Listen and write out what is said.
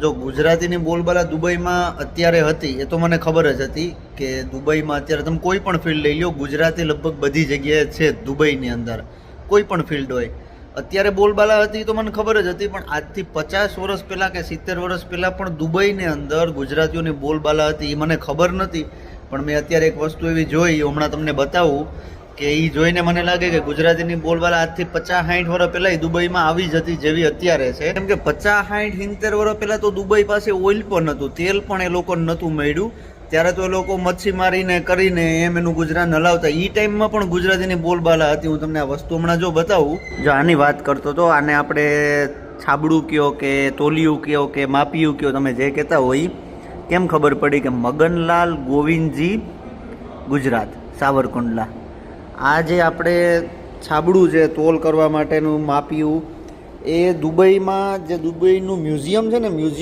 જો ગુજરાતીની બોલબાલા દુબઈમાં અત્યારે હતી એ તો મને ખબર જ હતી કે દુબઈમાં અત્યારે તમે કોઈ પણ ફિલ્ડ લઈ લો, ગુજરાતી લગભગ બધી જગ્યાએ છે દુબઈની અંદર, કોઈ પણ ફિલ્ડ હોય. અત્યારે બોલબાલા હતી તો મને ખબર જ હતી, પણ આજથી 50 વર્ષ પહેલાં કે 70 વર્ષ પહેલાં પણ દુબઈની અંદર ગુજરાતીઓની બોલબાલા હતી એ મને ખબર નથી. પણ મેં અત્યારે એક વસ્તુ એવી જોઈ, હમણાં તમને બતાવું કે એ જોઈને મને લાગે કે ગુજરાતીની બોલબાલા આજથી 50-60 વર્ષ પહેલાં દુબઈમાં આવી જ હતી જેવી અત્યારે છે. કેમ કે 50-60-70 વર્ષ પહેલાં તો દુબઈ પાસે ઓઇલ પણ નહોતું, તેલ પણ એ લોકોને નહોતું મળ્યું. ત્યારે તો એ લોકો મચ્છી મારીને કરીને એમ એનું ગુજરાન હલાવતા. એ ટાઈમમાં પણ ગુજરાતીની બોલબાલા હતી. હું તમને આ વસ્તુ હમણાં જો બતાવું. જો આની વાત કરતો હતો, આને આપણે છાબડું કહો કે તોલિયું કહો કે માપિયું કહો, તમે જે કહેતા હોય. કેમ ખબર પડી કે મગનલાલ ગોવિંદજી ગુજરાત સાવરકુંડલા, આ જે આપણે છાબડું છે તોલ કરવા માટેનું માપિયું, એ દુબઈમાં જે દુબઈનું મ્યુઝિયમ છે ને, મ્યુઝિયમ